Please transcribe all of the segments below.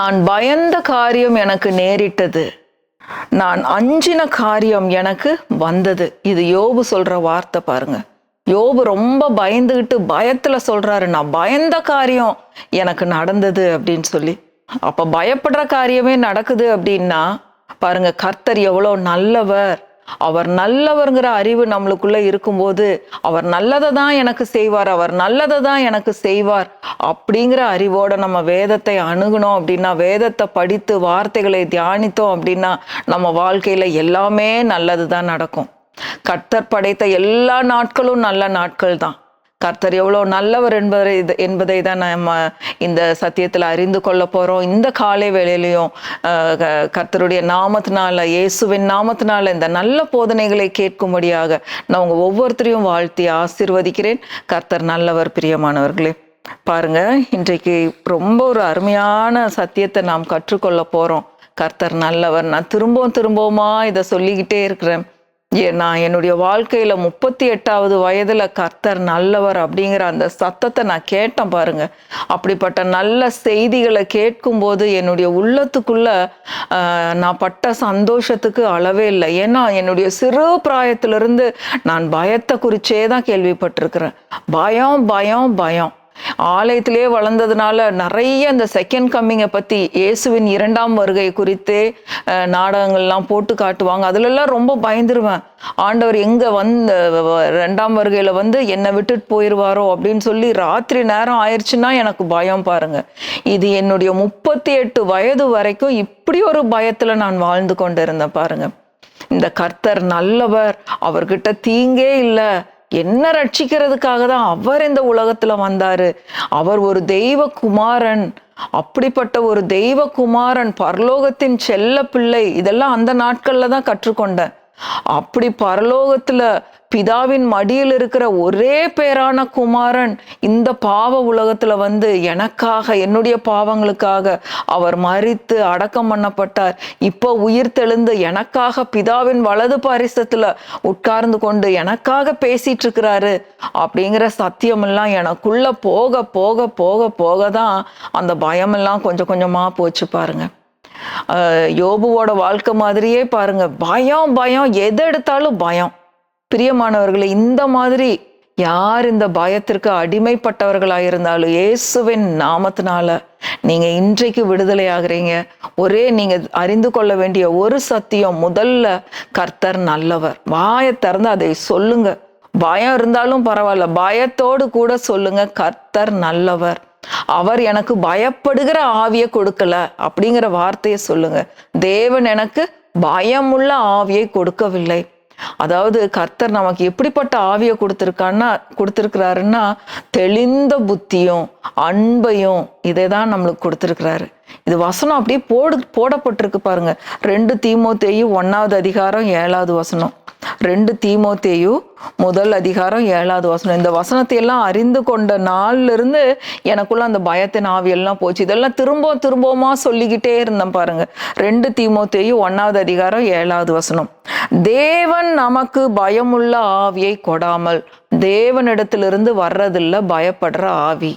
நான் பயந்த காரியம் எனக்கு நேரிட்டது, நான் அஞ்சின காரியம் எனக்கு வந்தது. இது யோபு சொல்ற வார்த்தை பாருங்க. யோபு ரொம்ப பயந்துகிட்டு பயத்துல சொல்றாரு, நான் பயந்த காரியம் எனக்கு நடந்தது அப்படின்னு சொல்லி. அப்ப பயப்படுற காரியமே நடக்குது அப்படின்னா பாருங்க, கர்த்தர் எவ்வளோ நல்லவர். அவர் நல்லவர்ங்கிற அறிவு நம்மளுக்குள்ள இருக்கும்போது அவர் நல்லதை தான் எனக்கு செய்வார், அவர் நல்லதை தான் எனக்கு செய்வார் அப்படிங்கிற அறிவோட நம்ம வேதத்தை அணுகணும் அப்படின்னா, வேதத்தை படித்து வார்த்தைகளை தியானித்தோம் அப்படின்னா நம்ம வாழ்க்கையில எல்லாமே நல்லது தான் நடக்கும். கர்த்தர் படைத்த எல்லா நாட்களும் நல்ல நாட்கள் தான். கர்த்தர் எவ்வளோ நல்லவர் என்பதை தான் நம்ம இந்த சத்தியத்தில் அறிந்து கொள்ள போகிறோம். இந்த காலை வேளையிலையும் கர்த்தருடைய நாமத்தினால, இயேசுவின் நாமத்தினால இந்த நல்ல போதனைகளை கேட்கும்படியாக நான் உங்கள் ஒவ்வொருத்தரையும் வாழ்த்தி ஆசீர்வதிக்கிறேன். கர்த்தர் நல்லவர். பிரியமானவர்களே, பாருங்க, இன்றைக்கு ரொம்ப ஒரு அருமையான சத்தியத்தை நாம் கற்றுக்கொள்ள போகிறோம். கர்த்தர் நல்லவர். நான் திரும்பவுமா இதை சொல்லிக்கிட்டே இருக்கிறேன். நான் என்னுடைய வாழ்க்கையில 38வது வயதுல கர்த்தர் நல்லவர் அப்படிங்கிற அந்த சத்தத்தை நான் கேட்டேன் பாருங்க. அப்படிப்பட்ட நல்ல செய்திகளை கேட்கும்போது என்னுடைய உள்ளத்துக்குள்ள நான் பட்ட சந்தோஷத்துக்கு அளவே இல்லை. ஏன்னா என்னுடைய சிறு பிராயத்திலிருந்து நான் பயத்தை குறிச்சே தான் கேள்விப்பட்டிருக்கிறேன். பயம் பயம் பயம். ஆலயத்திலே வளர்ந்ததுனால நிறைய இந்த செகண்ட் கம்மிங்கை பற்றி, இயேசுவின் 2ஆம் வருகை குறித்தே நாடகங்கள்லாம் போட்டு காட்டுவாங்க. அதுலெல்லாம் ரொம்ப பயந்துருவேன். ஆண்டவர் எங்கே 2ஆம் வருகையில் என்னை விட்டுட்டு போயிடுவாரோ அப்படின்னு சொல்லி ராத்திரி நேரம் ஆயிடுச்சுன்னா எனக்கு பயம் பாருங்க. இது என்னுடைய 38 வயது வரைக்கும் இப்படி ஒரு பயத்தில் நான் வாழ்ந்து கொண்டு இருந்தேன் பாருங்க. இந்த கர்த்தர் நல்லவர், அவர்கிட்ட தீங்கே இல்லை, என்ன ரட்சிக்கிறதுக்காக தான் அவர் இந்த உலகத்துல வந்தாரு. அவர் ஒரு தெய்வ குமாரன். அப்படிப்பட்ட ஒரு தெய்வ குமாரன், பரலோகத்தின் செல்ல பிள்ளை. இதெல்லாம் அந்த நாட்கள்ல தான் கற்றுக்கொண்டேன். அப்படி பரலோகத்துல பிதாவின் மடியில் இருக்கிற ஒரே பேரான குமாரன் இந்த பாவ உலகத்துல எனக்காக, என்னுடைய பாவங்களுக்காக அவர் மரித்து அடக்கம் பண்ணப்பட்டார். இப்போ உயிர் தெழுந்து எனக்காக பிதாவின் வலது பாரிசத்துல உட்கார்ந்து கொண்டு எனக்காக பேசிட்டு இருக்கிறாரு அப்படிங்கிற சத்தியமெல்லாம் எனக்குள்ள போக போக போக போக தான் அந்த பயமெல்லாம் கொஞ்சம் கொஞ்சமா போச்சு பாருங்க. யோபுவோட வாழ்க்கை மாதிரியே பாருங்க, பயம் பயம், எது எடுத்தாலும் பயம். பிரியமானவர்களே, இந்த மாதிரி யார் இந்த பயத்திற்கு அடிமைப்பட்டவர்களாயிருந்தாலும் இயேசுவின் நாமத்தினால நீங்க இன்றைக்கு விடுதலை ஆகுறீங்க. நீங்க அறிந்து கொள்ள வேண்டிய ஒரு சத்தியம், முதல்ல கர்த்தர் நல்லவர். வாயை திறந்து அதை சொல்லுங்க. பயம் இருந்தாலும் பரவாயில்ல, பயத்தோடு கூட சொல்லுங்க, கர்த்தர் நல்லவர். அவர் எனக்கு பயப்படுகிற ஆவியை கொடுக்கல அப்படிங்கிற வார்த்தையை சொல்லுங்க. தேவன் எனக்கு பயமுள்ள ஆவியை கொடுக்கவில்லை. அதாவது கர்த்தர் நமக்கு எப்படிப்பட்ட ஆவியை கொடுத்திருக்கிறாருன்னா தெளிந்த புத்தியும் அன்பையும் இதை தான் நம்மளுக்கு கொடுத்திருக்கிறாரு. இது வசனம் அப்படியே போடப்பட்டிருக்கு பாருங்க. 2 தீமோத்தேயு 1ஆவது அதிகாரம் 7வது வசனம். 2 தீமோத்தேயு 1 அதிகாரம் 7வது வசனம். இந்த வசனத்தை எல்லாம் அறிந்து கொண்ட நாள்ல இருந்து எனக்குள்ள அந்த பயத்தின் ஆவியெல்லாம் போச்சு. இதெல்லாம் திரும்பவுமா சொல்லிக்கிட்டே இருந்தேன் பாருங்க. 2 தீமோத்தேயு 1வது அதிகாரம் 7வது வசனம். தேவன் நமக்கு பயமுள்ள ஆவியை கொடாமல், தேவனிடத்திலிருந்து வர்றதில்ல பயப்படுற ஆவி.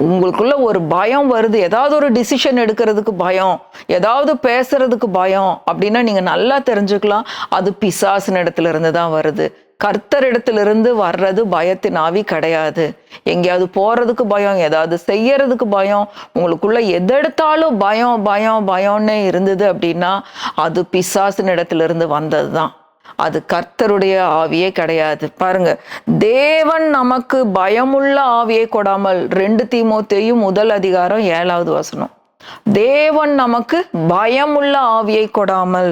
உங்களுக்குள்ள ஒரு பயம் வருது, ஏதாவது ஒரு டிசிஷன் எடுக்கிறதுக்கு பயம், ஏதாவது பேசுறதுக்கு பயம் அப்படின்னா நீங்க நல்லா தெரிஞ்சுக்கலாம், அது பிசாசின் இடத்துல இருந்து தான் வருது. கர்த்தரிடத்திலிருந்து வர்றது பயத்தின் ஆவி கிடையாது. எங்கேயாவது போறதுக்கு பயம், ஏதாவது செய்யறதுக்கு பயம், உங்களுக்குள்ள எதெடுத்தாலும் பயம் பயம் பயம்னே இருந்தது அப்படின்னா அது பிசாசின் இடத்துல இருந்து வந்தது தான். அது கர்த்தருடைய ஆவியே கிடையாது. பாருங்க, தேவன் நமக்கு பயமுள்ள ஆவியை கொடாமல், 2 தீமோத்தேயு 1 அதிகாரம் 7வது வசனம். தேவன் நமக்கு பயமுள்ள ஆவியை கொடாமல்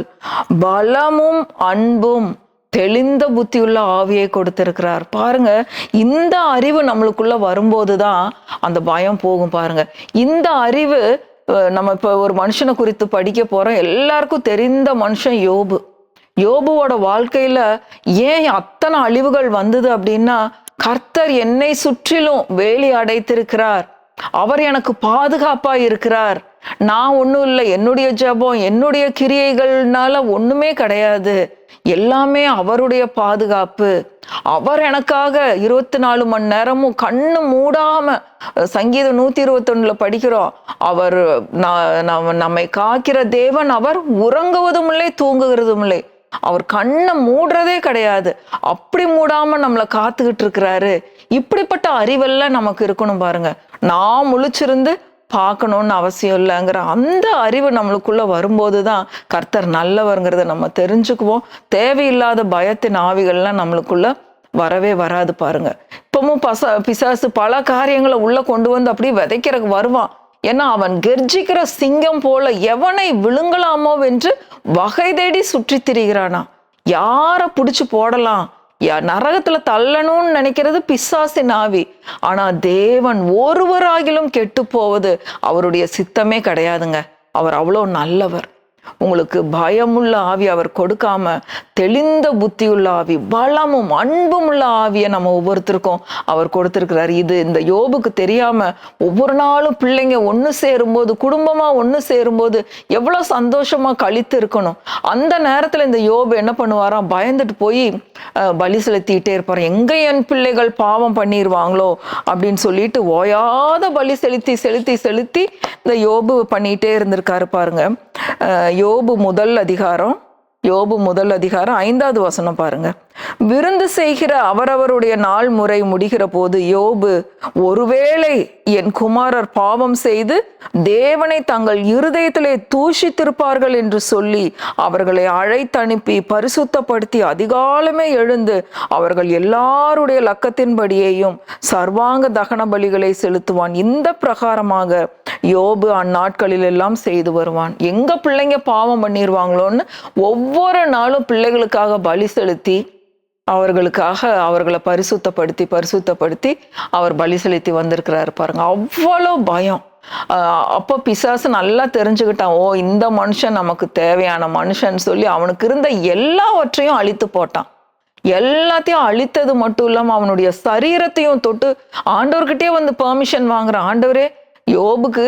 பலமும் அன்பும் தெளிந்த புத்தியுள்ள ஆவியை கொடுத்திருக்கிறார். பாருங்க, இந்த அறிவு நம்மளுக்குள்ள வரும்போதுதான் அந்த பயம் போகும் பாருங்க. இந்த அறிவு நம்ம இப்ப ஒரு மனுஷனை குறித்து படிக்க போறோம். எல்லாருக்கும் தெரிந்த மனுஷன் யோபு. யோபுவோட வாழ்க்கையில ஏன் அத்தனை அழிவுகள் வந்தது அப்படின்னா, கர்த்தர் என்னை சுற்றிலும் வேலி அடைத்திருக்கிறார், அவர் எனக்கு பாதுகாப்பா இருக்கிறார், நான் ஒன்றும் இல்லை, என்னுடைய ஜெபம் என்னுடைய கிரியைகள்னால ஒண்ணுமே கிடையாது, எல்லாமே அவருடைய பாதுகாப்பு, அவர் எனக்காக 24 மணி நேரமும் கண்ணு மூடாம, சங்கீதம் 121 படிக்கிறோம், அவர் நம்மை காக்கிற தேவன், அவர் உறங்குவதும் இல்லை தூங்குகிறதும் இல்லை, அவர் கண்ணை மூடுறதே கிடையாது, அப்படி மூடாம நம்மளை காத்துக்கிட்டு இருக்கிறாரு. இப்படிப்பட்ட அறிவெல்லாம் நமக்கு இருக்கணும் பாருங்க. நான் முழிச்சிருந்து பார்க்கணும்னு அவசியம் இல்லைங்கிற அந்த அறிவு நம்மளுக்குள்ள வரும்போது தான் கர்த்தர் நல்லவர்ங்கிறத நம்ம தெரிஞ்சுக்குவோம். தேவையில்லாத பயத்தின் ஆவிகள்லாம் நம்மளுக்குள்ள வரவே வராது பாருங்க. இப்பவும் பிசாசு பல காரியங்களை உள்ள கொண்டு வந்து அப்படியே விதைக்கிறக்கு வருவான். ஏன்னா அவன் கெர்ஜிக்கிற சிங்கம் போல எவனை விழுங்கலாமோ என்று வகை தேடி சுற்றி திரிகிறானா. யாரை பிடிச்சு போடலாம், நரகத்துல தள்ளணும்னு நினைக்கிறது பிசாசின் ஆவி. ஆனா தேவன் ஒருவராகிலும் கெட்டு போவது அவருடைய சித்தமே கிடையாதுங்க. அவர் அவ்வளோ நல்லவர். உங்களுக்கு பயமுள்ள ஆவி அவர் கொடுக்காம தெளிந்த புத்தியுள்ள ஆவி, பலமும் அன்பும் உள்ள ஆவியை நம்ம ஒவ்வொருத்தருக்கும் அவர் கொடுத்திருக்கிறார். இது இந்த யோபுக்கு தெரியாம ஒவ்வொரு நாளும் பிள்ளைங்க ஒன்று சேரும்போது, குடும்பமா ஒன்று சேரும்போது எவ்வளவு சந்தோஷமா கழித்து இருக்கணும். அந்த நேரத்துல இந்த யோபு என்ன பண்ணுவாராம், பயந்துட்டு போய் பலி செலுத்திட்டே இருப்பார். எங்க என் பிள்ளைகள் பாவம் பண்ணிடுவாங்களோ அப்படின்னு சொல்லிட்டு ஓயாத பலி செலுத்தி செலுத்தி செலுத்தி இந்த யோபு பண்ணிட்டே இருந்திருக்காரு பாருங்க. யோபு முதல் அதிகாரம் 5வது வசனம் பாருங்க. விருந்து செய்கிற அவரவருடைய நாள் முறை முடிகிற போது யோபு, ஒருவேளை என் குமாரர் பாவம் செய்து தேவனை தங்கள் இருதயத்திலே தூஷித்திருப்பார்கள் என்று சொல்லி அவர்களை அழைத்தனுப்பி பரிசுத்தப்படுத்தி அதிகாலமே எழுந்து அவர்கள் எல்லாருடைய லக்கத்தின்படியேயும் சர்வாங்க தகன பலிகளை செலுத்துவான். இந்த பிரகாரமாக யோபு அந்நாட்களில் எல்லாம் செய்து வருவான். எங்க பிள்ளைங்க பாவம் பண்ணிடுவாங்களோன்னு ஒவ்வொரு நாளும் பிள்ளைகளுக்காக பலி செலுத்தி அவர்களை பரிசுத்தப்படுத்தி அவர் பலி செலுத்தி வந்திருக்கிறாரு பாருங்க. அவ்வளோ பயம். அப்போ பிசாசு நல்லா தெரிஞ்சுக்கிட்டான், ஓ இந்த மனுஷன் நமக்கு தேவையான மனுஷன் சொல்லி அவனுக்கு இருந்த எல்லாவற்றையும் அழித்து போட்டான். எல்லாத்தையும் அழித்தது மட்டும் இல்லாம அவனுடைய சரீரத்தையும் தொட்டு ஆண்டவர்கிட்டே வந்து பெர்மிஷன் வாங்குறான். ஆண்டவரே, யோபுக்கு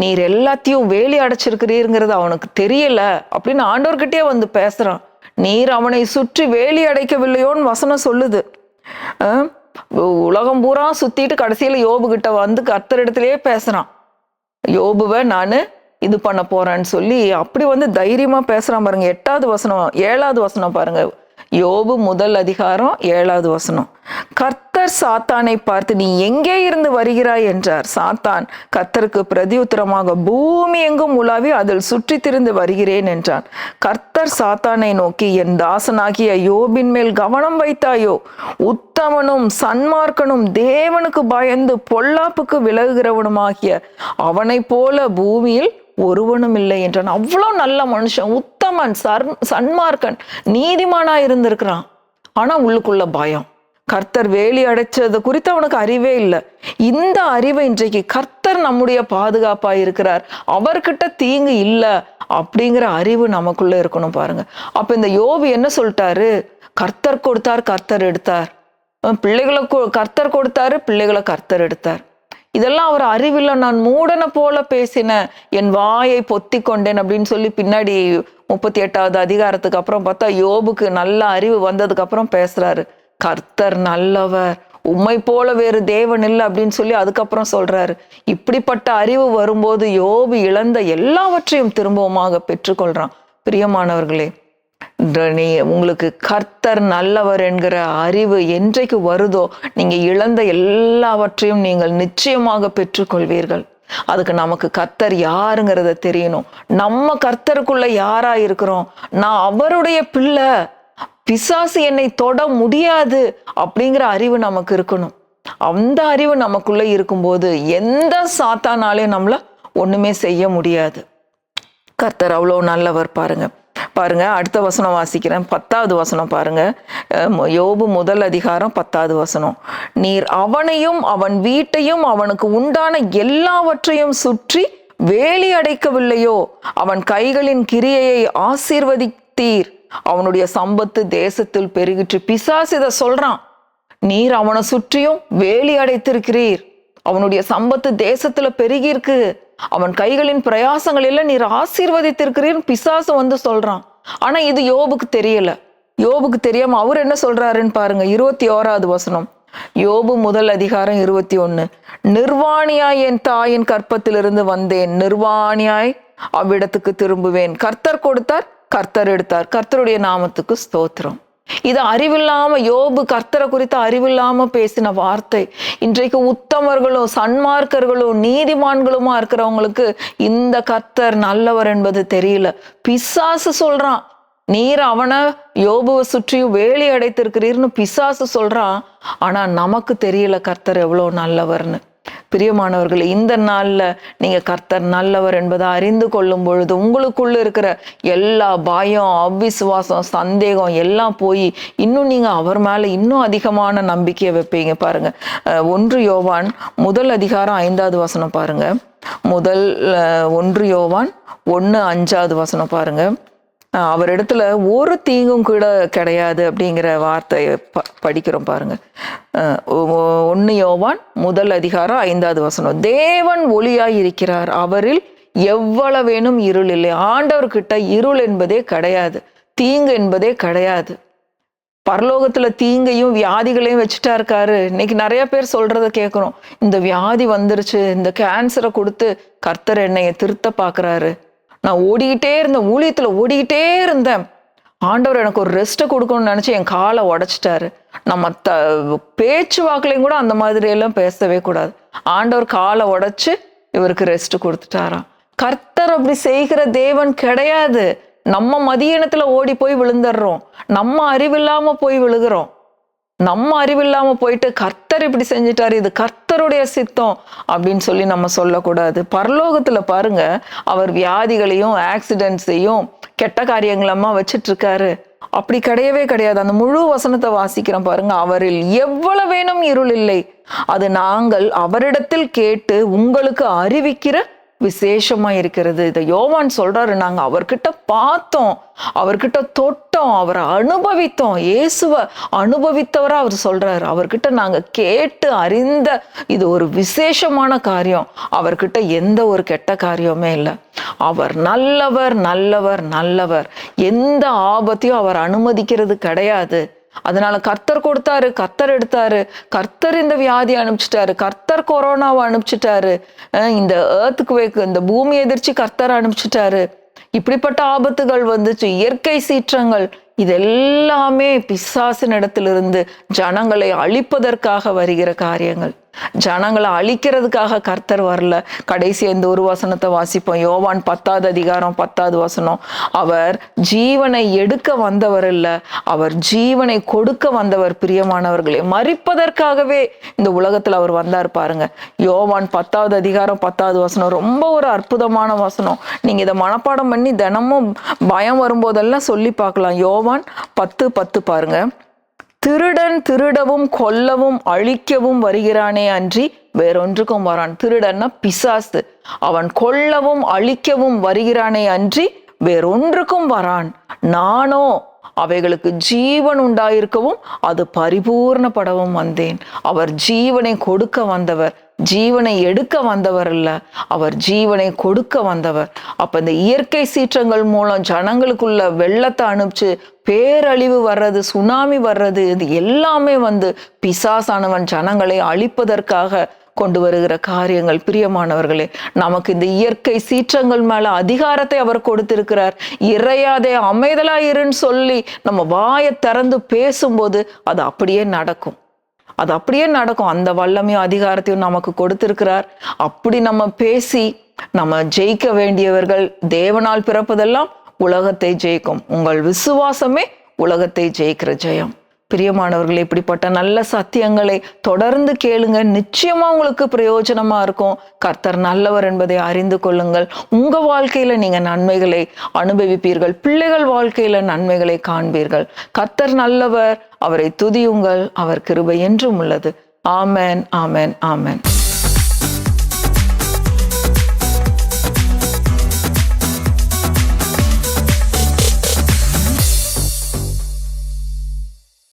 நீர் எல்லாத்தையும் வேலி அடைச்சிருக்கிறீங்கிறது அவனுக்கு தெரியல அப்படின்னு ஆண்டவர்கிட்டயே வந்து பேசுறான். நீர் அவனை சுற்றி வேலி அடைக்கவில்லையோன்னு வசனம் சொல்லுது. உலகம் பூரா சுத்திட்டு கடைசியில யோபு கிட்ட வந்து கர்த்தரிடத்திலேயே பேசுறான். யோபுவை நான் இது பண்ண போறேன்னு சொல்லி அப்படி வந்து தைரியமா பேசுறான் பாருங்க. 7வது வசனம் பாருங்க. யோபு முதல் அதிகாரம் 7வது வசனம். கர்த்தர் சாத்தானை பார்த்து, நீ எங்கே இருந்து வருகிறாய் என்றார். சாத்தான் கர்த்தருக்கு பிரதியுத்தரமாக, பூமி எங்கும் உலாவி அதில் சுற்றி திரிந்து வருகிறேன் என்றான். கர்த்தர் சாத்தானை நோக்கி, என் தாசனாகிய யோபின் மேல் கவனம் வைத்தாயோ? உத்தமனும் சன்மார்க்கனும் தேவனுக்கு பயந்து பொல்லாப்புக்கு விலகுகிறவனுமாகிய அவனை போல பூமியில் ஒருவனும் இல்லை என்றான். அவ்வளோ நல்ல மனுஷன், உத்தமன், சன்மார்க்கன், நீதிமானா இருந்திருக்கிறான். ஆனா உள்ளுக்குள்ள பயம். கர்த்தர் வேலி அடைச்சது குறித்து அவனுக்கு அறிவே இல்லை. இந்த அறிவை இன்றைக்கு கர்த்தர் நம்முடைய பாதுகாப்பா இருக்கிறார், அவர்கிட்ட தீங்கு இல்லை அப்படிங்கிற அறிவு நமக்குள்ள இருக்கணும் பாருங்க. அப்ப இந்த யோபு என்ன சொல்லிட்டாரு? கர்த்தர் கொடுத்தார், கர்த்தர் எடுத்தார். பிள்ளைகளை கர்த்தர் கொடுத்தாரு, பிள்ளைகளை கர்த்தர் எடுத்தார். இதெல்லாம் அவர் அறிவில்லை. நான் மூடனை போல பேசினேன், என் வாயை பொத்தி கொண்டேன் அப்படின்னு சொல்லி பின்னாடி 38வது அதிகாரத்துக்கு அப்புறம் பார்த்தா யோபுக்கு நல்ல அறிவு வந்ததுக்கு அப்புறம் பேசுறாரு. கர்த்தர் நல்லவர், உம்மை போல வேறு தேவன் இல்லை அப்படின்னு சொல்லி அதுக்கப்புறம் சொல்றாரு. இப்படிப்பட்ட அறிவு வரும்போது யோபு இழந்த எல்லாவற்றையும் திரும்பவுமாக பெற்றுக்கொள்றான். பிரியமானவர்களே, உங்களுக்கு கர்த்தர் நல்லவர் என்கிற அறிவு என்றைக்கு வருதோ நீங்க இழந்த எல்லாவற்றையும் நீங்கள் நிச்சயமாக பெற்றுக்கொள்வீர்கள். அதுக்கு நமக்கு கர்த்தர் யாருங்கிறத தெரியணும். நம்ம கர்த்தருக்குள்ள யாரா இருக்கிறோம்? நான் அவருடைய பிள்ளை, பிசாசு என்னை தொட முடியாது அப்படிங்கிற அறிவு நமக்கு இருக்கணும். அந்த அறிவு நமக்குள்ள இருக்கும்போது எந்த சாத்தானாலையும் நம்மள ஒண்ணுமே செய்ய முடியாது. கர்த்தர் அவ்வளோ நல்லவர் பாருங்க. அடுத்த வசனம் வாசிக்கிறேன். 10வது வசனம் பாருங்க. யோபு முதல் அதிகாரம் 10வது வசனம். நீர் அவனையும் அவன் வீட்டையும் அவனுக்கு உண்டான எல்லாவற்றையும் சுற்றி வேலி அடைக்கவில்லையோ? அவன் கைகளின் கிரியையை ஆசீர்வதித்தீர், அவனுடைய சம்பத்து தேசத்தில் பெருகிற்று. பிசாசு இதை சொல்றான். நீர் அவனை சுற்றியும் வேலி அடைத்திருக்கிறீர், அவனுடைய சம்பத்து தேசத்துல பெருகி இருக்கு, அவன் கைகளின் பிரயாசங்கள் எல்லாம் நீர் ஆசீர்வதித்திருக்கிறீர் பிசாசு வந்து சொல்றான். ஆனா இது யோபுக்கு தெரியல. யோபுக்கு தெரியாம அவர் என்ன சொல்றாருன்னு பாருங்க. 21வது வசனம், யோபு முதல் அதிகாரம் 21. நிர்வாணியாய் என் தாயின் கற்பத்திலிருந்து வந்தேன், நிர்வாணியாய் அவ்விடத்துக்கு திரும்புவேன். கர்த்தர் கொடுத்தார், கர்த்தர் எடுத்தார், கர்த்தருடைய நாமத்துக்கு ஸ்தோத்திரம். இது அறிவில்லாம யோபு கர்த்தரை குறித்து அறிவில்லாம பேசின வார்த்தை. இன்றைக்கு உத்தமர்களும் சன்மார்க்கர்களும் நீதிமான்களுமா இருக்கிறவங்களுக்கு இந்த கர்த்தர் நல்லவர் என்பது தெரியல. பிசாசு சொல்றான், நீர் அவனை யோபுவை சுற்றியும் வேலி அடைத்திருக்கிறீர்னு பிசாசு சொல்றான். ஆனா நமக்கு தெரியல கர்த்தர் எவ்வளவு நல்லவர்னு. பிரியமானவர்களே, இந்த நாள்ல நீங்க கர்த்தர் நல்லவர் என்பதை அறிந்து கொள்ளும் பொழுது உங்களுக்குள்ள இருக்கிற எல்லா பயம், அவிசுவாசம், சந்தேகம் எல்லாம் போய் இன்னும் நீங்க அவர் மேல இன்னும் அதிகமான நம்பிக்கையை வைப்பீங்க. பாருங்க, 1 யோவான் முதல் அதிகாரம் 5வது வசனம் பாருங்க. 1 யோவான் 1:5 வசனம் பாருங்க. அவரிடத்துல ஒரு தீங்கும் கூட கிடையாது அப்படிங்கிற வார்த்தையை படிக்கிறோம் பாருங்க. 1 யோவான் முதல் அதிகாரம் 5வது வசனம். தேவன் ஒளியாய் இருக்கிறார், அவரில் எவ்வளவேனும் இருள் இல்லை. ஆண்டவர்கிட்ட இருள் என்பதே கிடையாது, தீங்கு என்பதே கிடையாது. பரலோகத்துல தீங்கையும் வியாதிகளையும் வச்சுட்டா இருக்காரு. இன்னைக்கு நிறைய பேர் சொல்றத கேட்கிறோம், இந்த வியாதி வந்துருச்சு, இந்த கேன்சரை கொடுத்து கர்த்தர் என்னைய திருத்த பாக்குறாரு. நான் ஓடிக்கிட்டே இருந்தேன், ஊழியத்துல ஓடிக்கிட்டே இருந்தேன், ஆண்டவர் எனக்கு ஒரு ரெஸ்ட்டை கொடுக்கணும்னு நினைச்சு என் காலை உடைச்சிட்டாரு. நம்ம பேச்சு வாக்குலையும் கூட அந்த மாதிரி எல்லாம் பேசவே கூடாது. ஆண்டவர் காலை உடைச்சு இவருக்கு ரெஸ்ட் கொடுத்துட்டாராம். கர்த்தர் அப்படி செய்கிற தேவன் கிடையாது. நம்ம மதியானத்துல ஓடி போய் விழுந்துடுறோம், நம்ம அறிவில்லாம போய் விழுகிறோம். நம்ம அறிவில்லாம போயிட்டு கர்த்தர் இப்படி செஞ்சிட்டாரு, இது கர்த்தருடைய சித்தம் அப்படின்னு சொல்லி நம்ம சொல்லக்கூடாது. பரலோகத்துல பாருங்க, அவர் வியாதிகளையும் ஆக்சிடென்ட்ஸையும் கெட்ட காரியங்களமா வச்சிட்டு இருக்காரு. அப்படி கிடையவே கிடையாது. அந்த முழு வசனத்தை வாசிக்கிறோம் பாருங்க. அவரில் எவ்வளவேனும் இருள் இல்லை, அது நாங்கள் அவரிடத்தில் கேட்டு உங்களுக்கு அறிவிக்கிற விசேஷமா இருக்கிறது. இதை யோவான் சொல்றாரு, நாங்க அவர்கிட்ட பார்த்தோம், அவர்கிட்ட தொட்டோம், அவரை அனுபவித்தோம். இயேசுவை அனுபவித்தவரா அவர் சொல்றாரு. அவர்கிட்ட நாங்க கேட்டு அறிந்த இது ஒரு விசேஷமான காரியம். அவர்கிட்ட எந்த ஒரு கெட்ட காரியமே இல்லை. அவர் நல்லவர், நல்லவர், நல்லவர். எந்த ஆபத்தையும் அவர் அனுமதிக்கிறது கிடையாது. அதனால கர்த்தர் கொடுத்தாரு, கர்த்தர் எடுத்தாரு, கர்த்தர் இந்த வியாதி அனுப்பிச்சிட்டாரு, கர்த்தர் கொரோனாவை அனுப்பிச்சிட்டாரு, இந்த ஏர்த்குவேக், இந்த பூமி எதிர்ச்சி கர்த்தர் அனுப்பிச்சிட்டாரு, இப்படிப்பட்ட ஆபத்துகள் வந்துச்சு, இயற்கை சீற்றங்கள், இதெல்லாமே பிசாசின் இடத்திலிருந்து ஜனங்களை அழிப்பதற்காக வருகிற காரியங்கள். ஜனங்களை அழிக்கிறதுக்காக கர்த்தர் வரல. கடைசி இந்த ஒரு வசனத்தை வாசிப்போம். யோவான் 10வது அதிகாரம் 10வது வசனம். அவர் ஜீவனை எடுக்க வந்தவர் இல்ல, அவர் ஜீவனை கொடுக்க வந்தவர். பிரியமானவர்களே, மரிப்பதற்காகவே இந்த உலகத்துல அவர் வந்தார் பாருங்க. யோவான் 10வது அதிகாரம் 10வது வசனம் ரொம்ப ஒரு அற்புதமான வசனம். நீங்க இதை மனப்பாடம் பண்ணி தினமும் பயம் வரும்போதெல்லாம் சொல்லி பார்க்கலாம். யோவான் 10:10 பாருங்க. திருடன் திருடவும் கொல்லவும் அழிக்கவும் வருகிறானே அன்றி வேறொன்றுக்கும் வரான். திருடன்னா பிசாசு. அவன் கொல்லவும் அழிக்கவும் வருகிறானே அன்றி வேறொன்றுக்கும் வரான். நானோ அவைகளுக்கு ஜீவன் உண்டாயிருக்கவும் அது பரிபூர்ணப்படவும் வந்தேன். அவர் ஜீவனை கொடுக்க வந்தவர், ஜீவனை எடுக்க வந்தவர் இல்ல, அவர் ஜீவனை கொடுக்க வந்தவர். அப்ப இந்த இயற்கை சீற்றங்கள் மூலம் ஜனங்களுக்குள்ள வெள்ளத்தை அனுப்பிச்சு பேரழிவு வர்றது, சுனாமி வர்றது, இது எல்லாமே பிசாசானவன் ஜனங்களை அழிப்பதற்காக கொண்டு வருகிற காரியங்கள். பிரியமானவர்களே, நமக்கு இந்த இயற்கை சீற்றங்கள் மேல அதிகாரத்தை அவர் கொடுத்திருக்கிறார். இறையாதே அமைதலாயிருன்னு சொல்லி நம்ம வாயை திறந்து பேசும்போது அது அப்படியே நடக்கும், அது அப்படியே நடக்கும். அந்த வல்லமையும் அதிகாரத்தையும் நமக்கு கொடுத்திருக்கிறார். அப்படி நம்ம பேசி நம்ம ஜெயிக்க வேண்டியவர்கள். தேவனால் பிறப்பதெல்லாம் உலகத்தை ஜெயிக்கும். உங்கள் விசுவாசமே உலகத்தை ஜெயிக்கிற ஜெயம். பிரியமானவர்களே, இப்படிப்பட்ட நல்ல சத்தியங்களை தொடர்ந்து கேளுங்க, நிச்சயமா உங்களுக்கு பிரயோஜனமா இருக்கும். கர்த்தர் நல்லவர் என்பதை அறிந்து கொள்ளுங்கள். உங்க வாழ்க்கையில நீங்க நன்மைகளை அனுபவிப்பீர்கள், பிள்ளைகள் வாழ்க்கையில நன்மைகளை காண்பீர்கள். கர்த்தர் நல்லவர், அவரை துதியுங்கள், அவர் கிருபை என்றும் உள்ளது. ஆமென், ஆமென், ஆமென்.